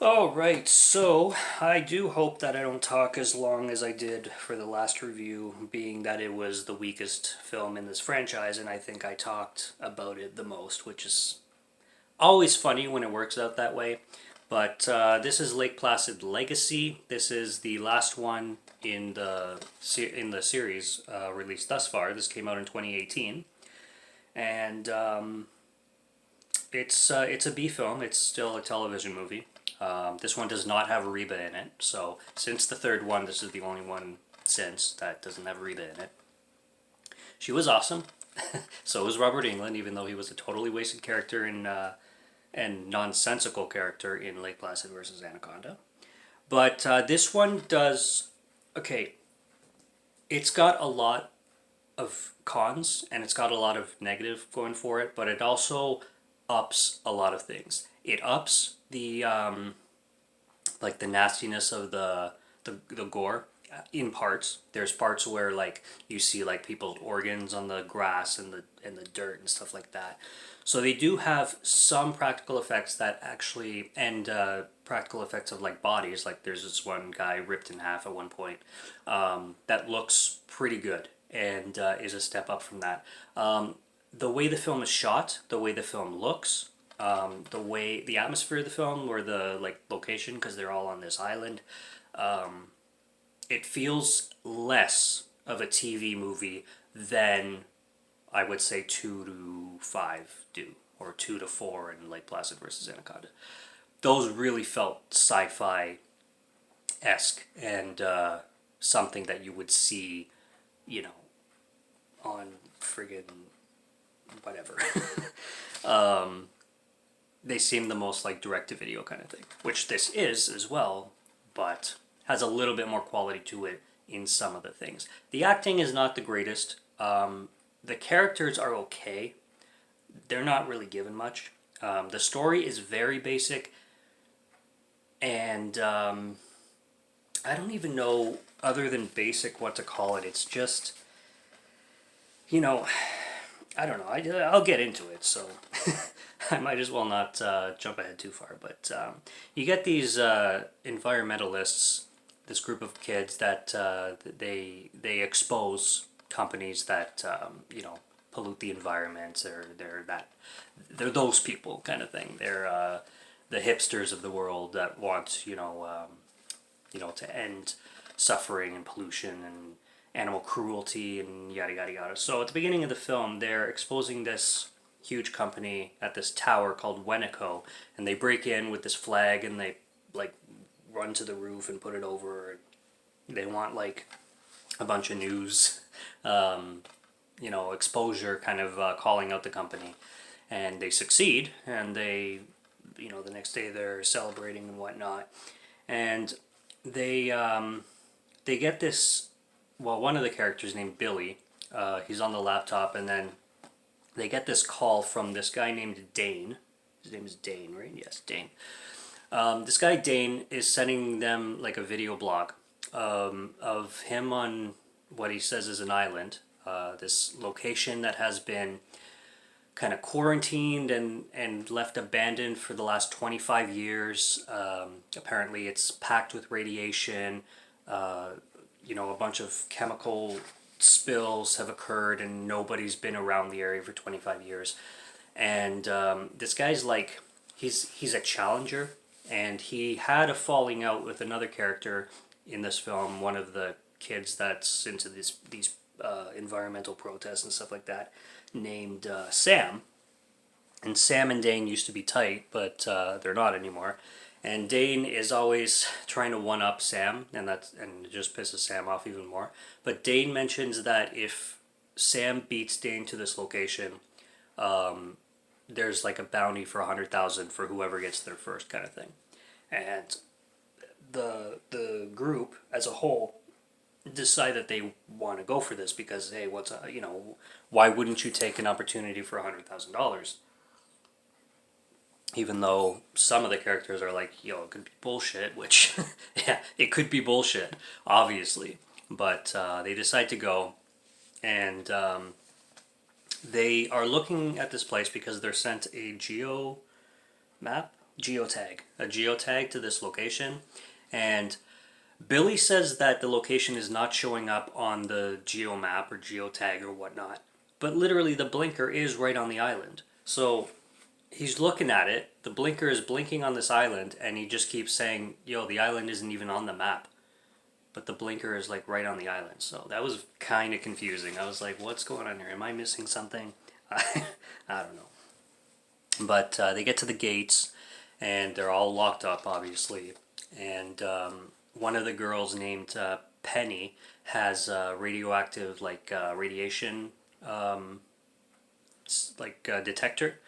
Alright, so I do hope that I don't talk as long as I did for the last review, being that it was the weakest film in this franchise, and I think I talked about it the most, which is always funny when it works out that way. But this is Lake Placid Legacy. This is the last one in the series released thus far. This came out in 2018, and it's a B film. It's still a television movie. This one does not have Reba in it, so since the third one, this is the only one since that doesn't have Reba in it. She was awesome. So was Robert Englund, even though he was a totally wasted character and nonsensical character in Lake Placid versus Anaconda. But this one does okay. It's got a lot of cons and it's got a lot of negative going for it, but it also ups a lot of things. It ups the like the nastiness of the gore in parts. There's parts where like you see like people's organs on the grass and the dirt and stuff like that. So they do have some practical effects that actually and practical effects of like bodies. Like there's this one guy ripped in half at one point that looks pretty good and is a step up from that. The way the film is shot, the way the film looks, the way the atmosphere of the film or the like location, because they're all on this island, it feels less of a TV movie than I would say 2 to 5 do, or 2 to 4 in Lake Placid versus Anaconda. Those really felt sci-fi esque and something that you would see, you know, on friggin' whatever. They seem the most like direct-to-video kind of thing, which this is as well, but has a little bit more quality to it in some of the things. The acting is not the greatest. The characters are okay. They're not really given much. The story is very basic, and I don't even know, other than basic, what to call it. It's just, you know, I don't know. I'll get into it, so I might as well not jump ahead too far. But you get these environmentalists, this group of kids that they expose companies that you know, pollute the environment. They're those people kind of thing. They're the hipsters of the world that want you know to end suffering and pollution and animal cruelty and yada yada yada. So at the beginning of the film, they're exposing this huge company at this tower called Weneco, and they break in with this flag and they like run to the roof and put it over. They want like a bunch of news, you know, exposure, kind of calling out the company, and they succeed. And they, you know, the next day they're celebrating and whatnot, and they get this. Well, one of the characters named Billy, he's on the laptop, and then they get this call from this guy named Dane. His name is Dane, right? Yes, Dane. This guy Dane is sending them like a video blog of him on what he says is an island, this location that has been kind of quarantined and left abandoned for the last 25 years. Apparently it's packed with radiation. You know, a bunch of chemical spills have occurred and nobody's been around the area for 25 years. And this guy's like, he's a challenger, and he had a falling out with another character in this film, one of the kids that's into these environmental protests and stuff like that, named Sam. And Sam and Dane used to be tight, but they're not anymore. And Dane is always trying to one-up Sam, and it just pisses Sam off even more. But Dane mentions that if Sam beats Dane to this location, there's like a bounty for 100,000 for whoever gets there first, kind of thing. And the group as a whole decide that they want to go for this because, hey, you know, why wouldn't you take an opportunity for $100,000? Even though some of the characters are like, yo, it could be bullshit, which, yeah, it could be bullshit, obviously. But they decide to go, and they are looking at this place because they're sent a geo map a geotag to this location, and Billy says that the location is not showing up on the geo map or geotag or whatnot, but literally the blinker is right on the island. So he's looking at it, the blinker is blinking on this island, and he just keeps saying, yo, the island isn't even on the map. But the blinker is like right on the island. So that was kind of confusing. I was like, what's going on here? Am I missing something? I don't know. But they get to the gates, and they're all locked up, obviously. And one of the girls named Penny has radioactive, radiation, detector,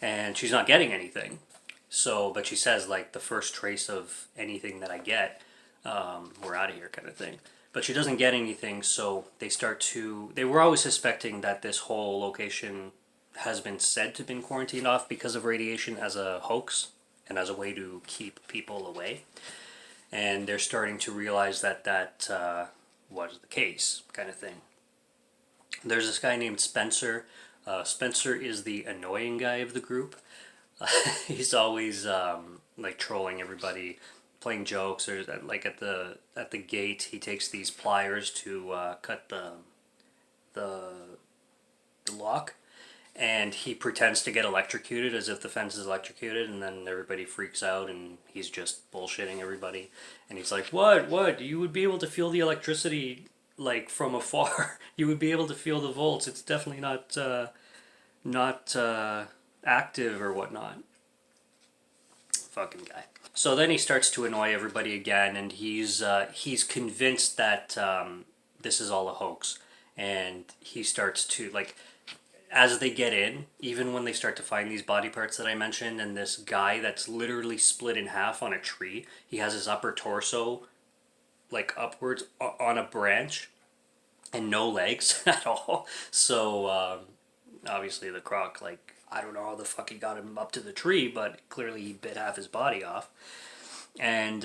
and she's not getting anything. So, but she says, like, the first trace of anything that I get, we're out of here, kind of thing. But she doesn't get anything, so they were always suspecting that this whole location has been said to have been quarantined off because of radiation as a hoax and as a way to keep people away. And they're starting to realize that was the case, kind of thing. There's this guy named Spencer. Spencer is the annoying guy of the group. He's always trolling everybody, playing jokes, or like at the gate he takes these pliers to cut the lock, and he pretends to get electrocuted as if the fence is electrocuted, and then everybody freaks out and he's just bullshitting everybody, and he's like, what you would be able to feel the electricity like from afar. You would be able to feel the volts. It's definitely not active or whatnot. Fucking guy. So then he starts to annoy everybody again, and he's convinced that this is all a hoax, and he starts to, like, as they get in, even when they start to find these body parts that I mentioned, and this guy that's literally split in half on a tree, he has his upper torso like upwards on a branch and no legs at all. So obviously the croc, like, I don't know how the fuck he got him up to the tree, but clearly he bit half his body off. And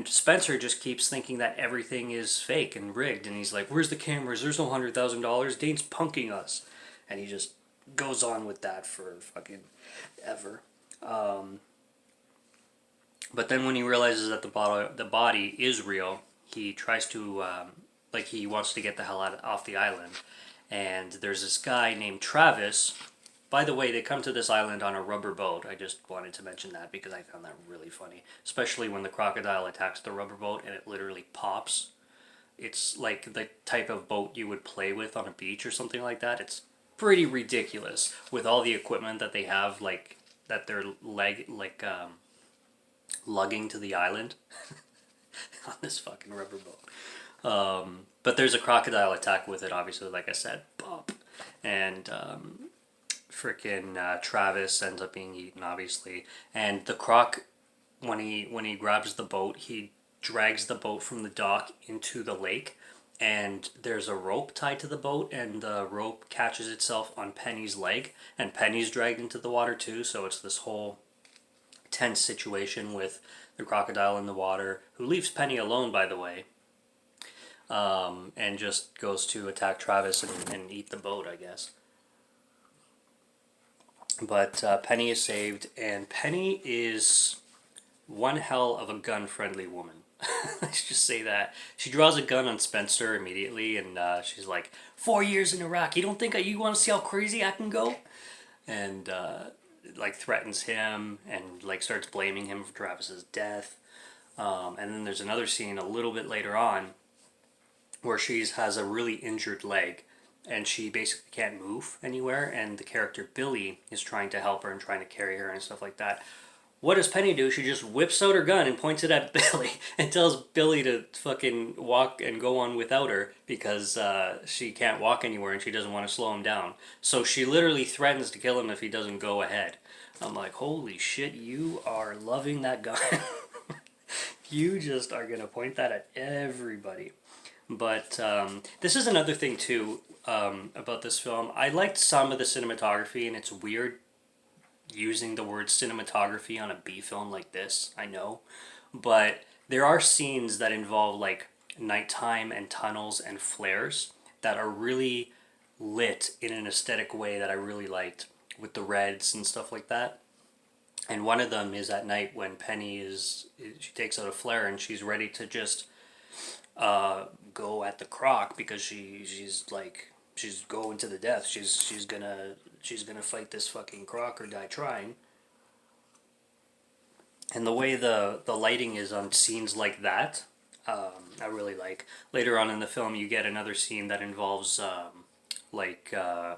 Spencer just keeps thinking that everything is fake and rigged, and he's like, where's the cameras? There's no $100,000. Dane's punking us. And he just goes on with that for fucking ever. But then when he realizes that the body is real, he tries to, he wants to get the hell off the island. And there's this guy named Travis. By the way, they come to this island on a rubber boat. I just wanted to mention that because I found that really funny. Especially when the crocodile attacks the rubber boat and it literally pops. It's like the type of boat you would play with on a beach or something like that. It's pretty ridiculous with all the equipment that they have, like, that they're lugging to the island on this fucking rubber boat. But there's a crocodile attack with it, obviously, like I said. Pop. And frickin' Travis ends up being eaten, obviously. And the croc, when he grabs the boat, he drags the boat from the dock into the lake. And there's a rope tied to the boat, and the rope catches itself on Penny's leg, and Penny's dragged into the water too, so it's this whole tense situation with the crocodile in the water, who leaves Penny alone, by the way, and just goes to attack Travis and eat the boat, I guess. But Penny is saved, and Penny is one hell of a gun-friendly woman. Let's just say that. She draws a gun on Spencer immediately, and she's like, 4 years in Iraq, you don't think you want to see how crazy I can go? And threatens him, and starts blaming him for Travis's death. And then there's another scene a little bit later on where she has a really injured leg, and she basically can't move anywhere, and the character Billy is trying to help her and trying to carry her and stuff like that. What does Penny do? She just whips out her gun and points it at Billy and tells Billy to fucking walk and go on without her because she can't walk anywhere and she doesn't want to slow him down. So she literally threatens to kill him if he doesn't go ahead. I'm like, holy shit, you are loving that gun. You just are going to point that at everybody. But this is another thing too about this film. I liked some of the cinematography, and it's weird using the word cinematography on a B film like this, I know, but there are scenes that involve like nighttime and tunnels and flares that are really lit in an aesthetic way that I really liked, with the reds and stuff like that. And one of them is at night when she takes out a flare and she's ready to just go at the croc because she's going to the death. She's gonna fight this fucking croc or die trying. And the way the lighting is on scenes like that, I really like. Later on in the film, you get another scene that involves like uh,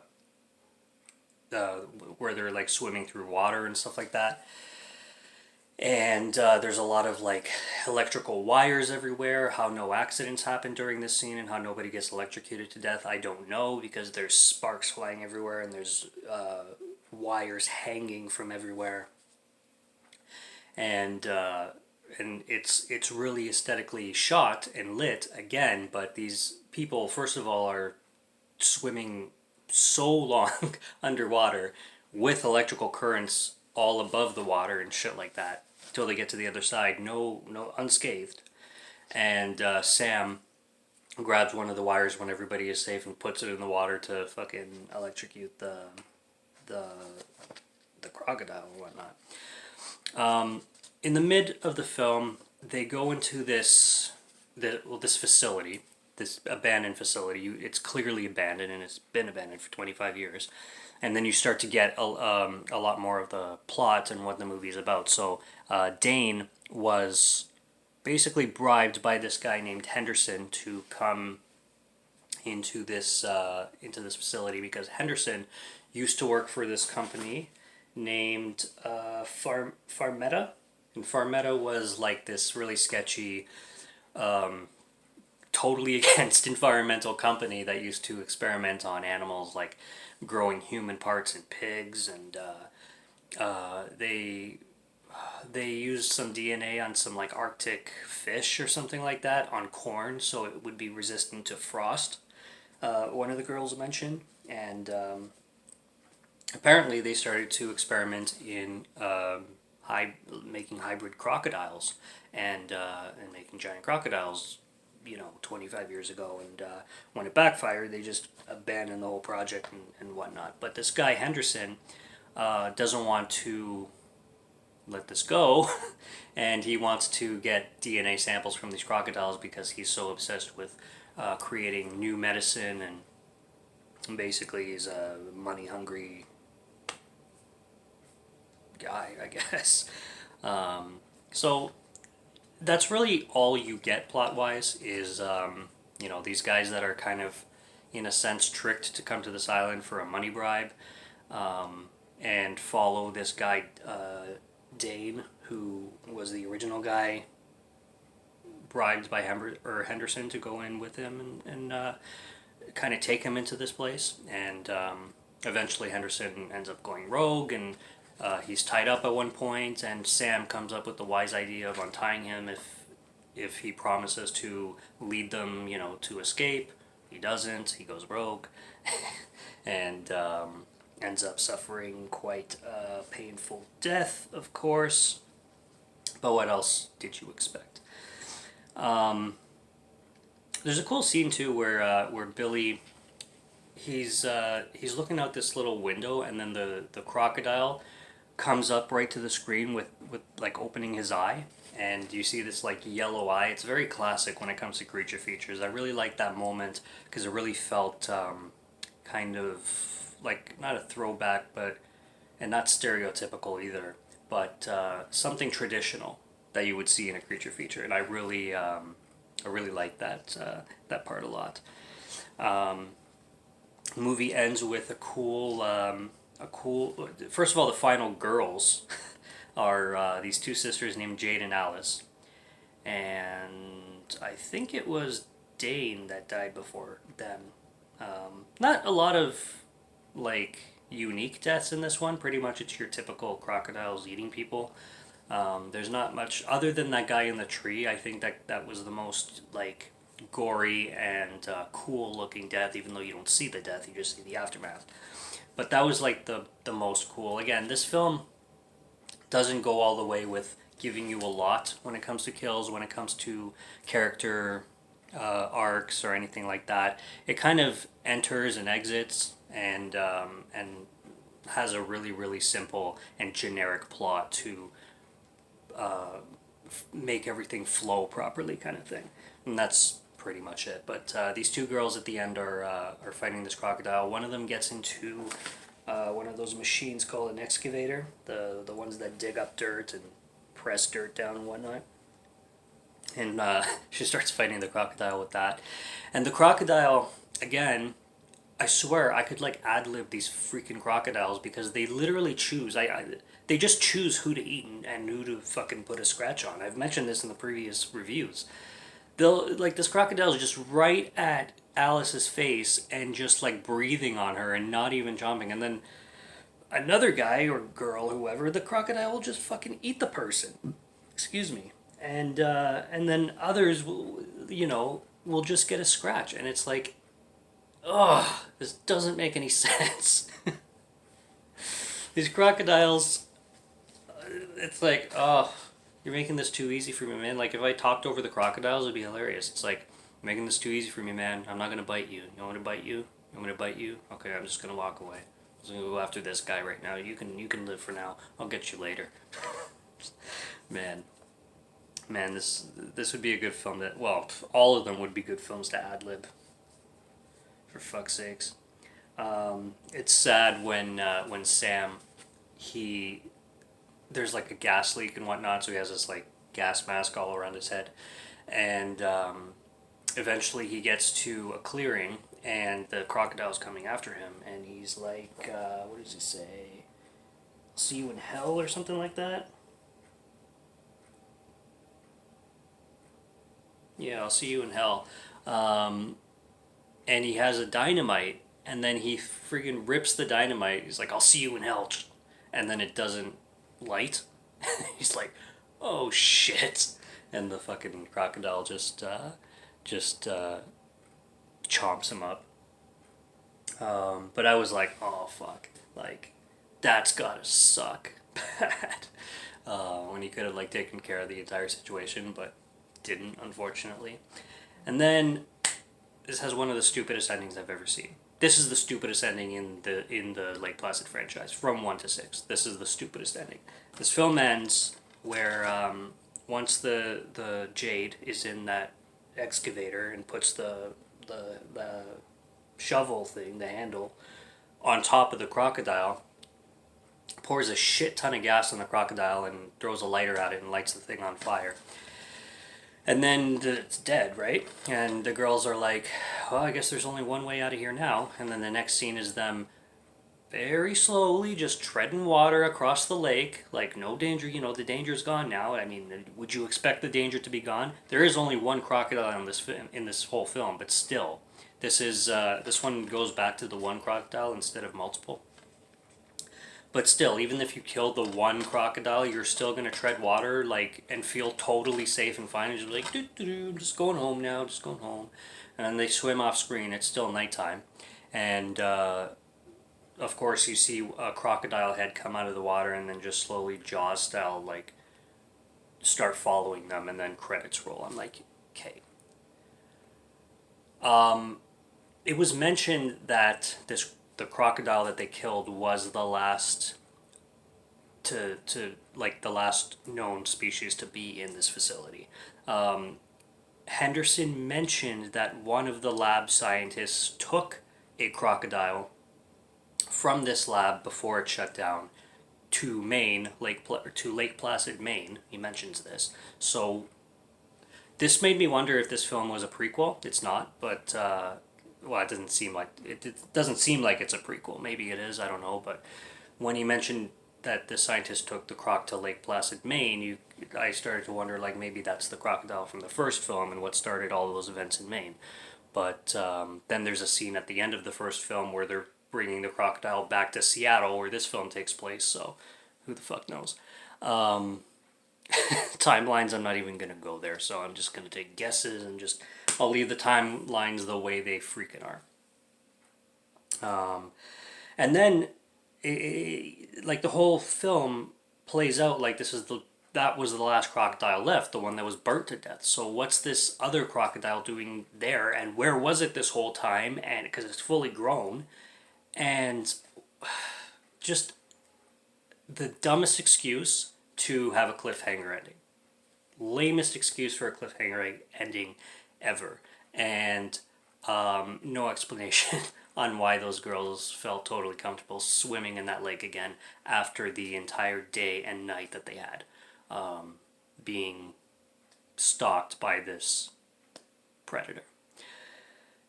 where they're like swimming through water and stuff like that. And there's a lot of like electrical wires everywhere. How no accidents happen during this scene and how nobody gets electrocuted to death, I don't know, because there's sparks flying everywhere and there's wires hanging from everywhere. And it's really aesthetically shot and lit again. But these people, first of all, are swimming so long underwater with electrical currents all above the water and shit like that until they get to the other side, no unscathed. And Sam grabs one of the wires when everybody is safe and puts it in the water to fucking electrocute the the crocodile or whatnot. In the mid of the film, they go into this facility, this abandoned facility. It's clearly abandoned, and it's been abandoned for 25 years. And then you start to get a lot more of the plot and what the movie is about. So Dane was basically bribed by this guy named Henderson to come into this facility because Henderson used to work for this company named Farmetta, and Farmetta was like this really sketchy, totally against environmental company that used to experiment on animals, like growing human parts in pigs, and they used some DNA on some like Arctic fish or something like that on corn, so it would be resistant to frost. One of the girls mentioned, and apparently they started to experiment in making hybrid crocodiles and making giant crocodiles, 25 years ago. And when it backfired, they just abandoned the whole project and whatnot. But this guy Henderson doesn't want to let this go, and he wants to get DNA samples from these crocodiles because he's so obsessed with creating new medicine, and basically he's a money hungry guy, I guess. So that's really all you get plot wise is these guys that are kind of in a sense tricked to come to this island for a money bribe, and follow this guy Dane, who was the original guy bribed by Henderson to go in with him and kind of take him into this place. And eventually Henderson ends up going rogue, and he's tied up at one point, and Sam comes up with the wise idea of untying him if he promises to lead them, to escape. He doesn't. He goes rogue, and ends up suffering quite a painful death, of course. But what else did you expect? There's a cool scene too where Billy he's looking out this little window, and then the crocodile comes up right to the screen with like opening his eye, and you see this like yellow eye. It's very classic when it comes to creature features. I really like that moment because it really felt kind of like not a throwback, and not stereotypical either, but something traditional that you would see in a creature feature, and I really like that part a lot. The movie ends with a cool. First of all, the final girls are these two sisters named Jade and Alice, and I think it was Dane that died before them. Not a lot of like unique deaths in this one. Pretty much it's your typical crocodiles eating people. There's not much other than that guy in the tree. I think that was the most like gory and cool looking death, even though you don't see the death, you just see the aftermath. But that was like the most cool. Again, this film doesn't go all the way with giving you a lot when it comes to kills, when it comes to character arcs or anything like that. It kind of enters and exits, and has a really, really simple and generic plot to make everything flow properly, kind of thing. And that's pretty much it. But these two girls at the end are fighting this crocodile. One of them gets into one of those machines called an excavator, the ones that dig up dirt and press dirt down and whatnot. And she starts fighting the crocodile with that. And the crocodile, again, I swear I could like ad lib these freaking crocodiles because they literally choose. They just choose who to eat and who to fucking put a scratch on. I've mentioned this in the previous reviews. They'll like this crocodile is just right at Alice's face and just like breathing on her and not even jumping. And then another guy or girl, whoever, the crocodile will just fucking eat the person. Excuse me. And then others will, will just get a scratch, and it's like, ugh, this doesn't make any sense. These crocodiles, it's like, oh, you're making this too easy for me, man. Like, if I talked over the crocodiles, it'd be hilarious. It's like, you're making this too easy for me, man. I'm not gonna bite you. You want me to bite you? You want me to bite you? Okay, I'm just gonna walk away. I'm just gonna go after this guy right now. You can live for now. I'll get you later. Man, this would be a good film that, well, all of them would be good films to ad lib. For fuck's sakes. It's sad when Sam, there's like a gas leak and whatnot, so he has this like gas mask all around his head, and eventually he gets to a clearing, and the crocodile's coming after him, and he's like, what does he say? I'll see you in hell or something like that. Yeah, I'll see you in hell. And he has a dynamite, and then he friggin' rips the dynamite. He's like, I'll see you in hell. And then it doesn't light. He's like, oh shit. And the fucking crocodile just chomps him up. But I was like, oh fuck. Like, that's gotta suck bad. When he could have like taken care of the entire situation, but didn't, unfortunately. And then this has one of the stupidest endings I've ever seen. This is the stupidest ending in the Lake Placid franchise, from 1 to 6. This is the stupidest ending. This film ends where once the Jade is in that excavator and puts the shovel thing, the handle, on top of the crocodile, pours a shit ton of gas on the crocodile and throws a lighter at it and lights the thing on fire. And then it's dead, right? And the girls are like, well, I guess there's only one way out of here now. And then the next scene is them very slowly just treading water across the lake. Like, no danger, the danger's gone now. I mean, would you expect the danger to be gone? There is only one crocodile in this whole film, but still. This one goes back to the one crocodile instead of multiple. But still, even if you kill the one crocodile, you're still gonna tread water, like, and feel totally safe and fine. And just like, just going home now, just going home. And then they swim off screen. It's still nighttime, and of course you see a crocodile head come out of the water, and then just slowly Jaws style, like, start following them, and then credits roll. I'm like, okay. It was mentioned that the crocodile that they killed was the last the last known species to be in this facility. Henderson mentioned that one of the lab scientists took a crocodile from this lab before it shut down to Lake Placid, Maine. He mentions this. So this made me wonder if this film was a prequel. It's not, but well, it doesn't seem like it's a prequel. Maybe it is. I don't know. But when he mentioned that the scientist took the croc to Lake Placid, Maine, I started to wonder, like, maybe that's the crocodile from the first film and what started all of those events in Maine. But then there's a scene at the end of the first film where they're bringing the crocodile back to Seattle, where this film takes place. So who the fuck knows? Timelines, I'm not even going to go there. So I'm just going to take guesses and I'll leave the timelines the way they freaking are. And then, like, the whole film plays out like that was the last crocodile left, the one that was burnt to death. So what's this other crocodile doing there, and where was it this whole time? And because it's fully grown, and just the dumbest excuse to have a cliffhanger ending. Lamest excuse for a cliffhanger ending ever. And no explanation on why those girls felt totally comfortable swimming in that lake again after the entire day and night that they had being stalked by this predator.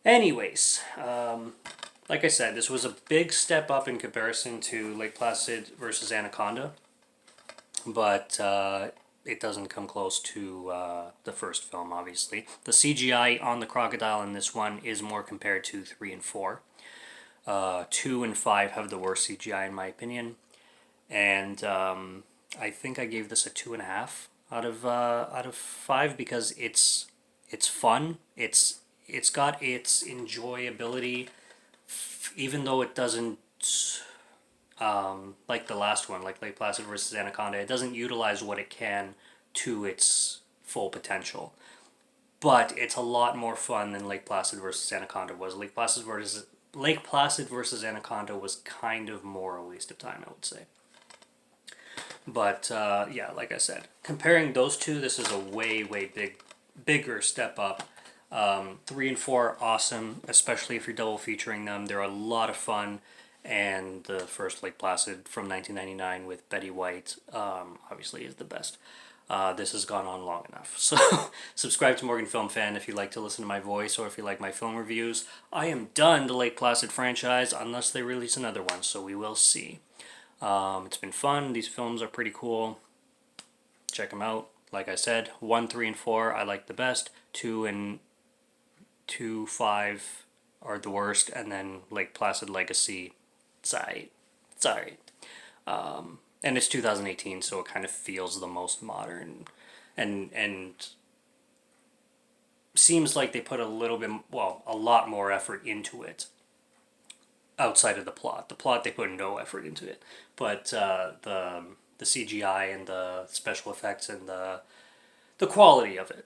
Anyways, like I said, this was a big step up in comparison to Lake Placid versus Anaconda, but it doesn't come close to the first film, obviously. The CGI on the crocodile in this one is more compared to 3 and 4. 2 and 5 have the worst CGI in my opinion, and I think I gave this a 2.5 out of 5 because it's fun. It's got its enjoyability, even though it doesn't like the last one, like Lake Placid versus Anaconda, it doesn't utilize what it can to its full potential. But it's a lot more fun than Lake Placid versus Anaconda was. Lake Placid versus Anaconda was kind of more a waste of time, I would say. But yeah, like I said, comparing those two, this is a way bigger step up. 3 and 4 are awesome, especially if you're double featuring them. They're a lot of fun. And the first Lake Placid from 1999 with Betty White obviously is the best. This has gone on long enough. So subscribe to Morgan Film Fan if you like to listen to my voice or if you like my film reviews. I am done the Lake Placid franchise unless they release another one, so we will see. It's been fun. These films are pretty cool. Check them out. Like I said, 1, 3, and 4 I like the best. 2 and 5 are the worst, and then Lake Placid Legacy, sorry. And it's 2018, so it kind of feels the most modern, and seems like they put a lot more effort into it outside of the plot. The plot, they put no effort into it, but the CGI and the special effects and the quality of it,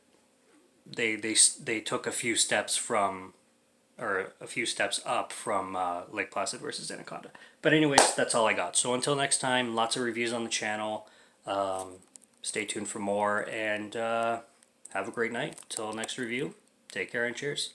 they took a few steps up from Lake Placid versus Anaconda. But anyways, that's all I got. So until next time, lots of reviews on the channel. Stay tuned for more, and have a great night. Till next review, take care and cheers.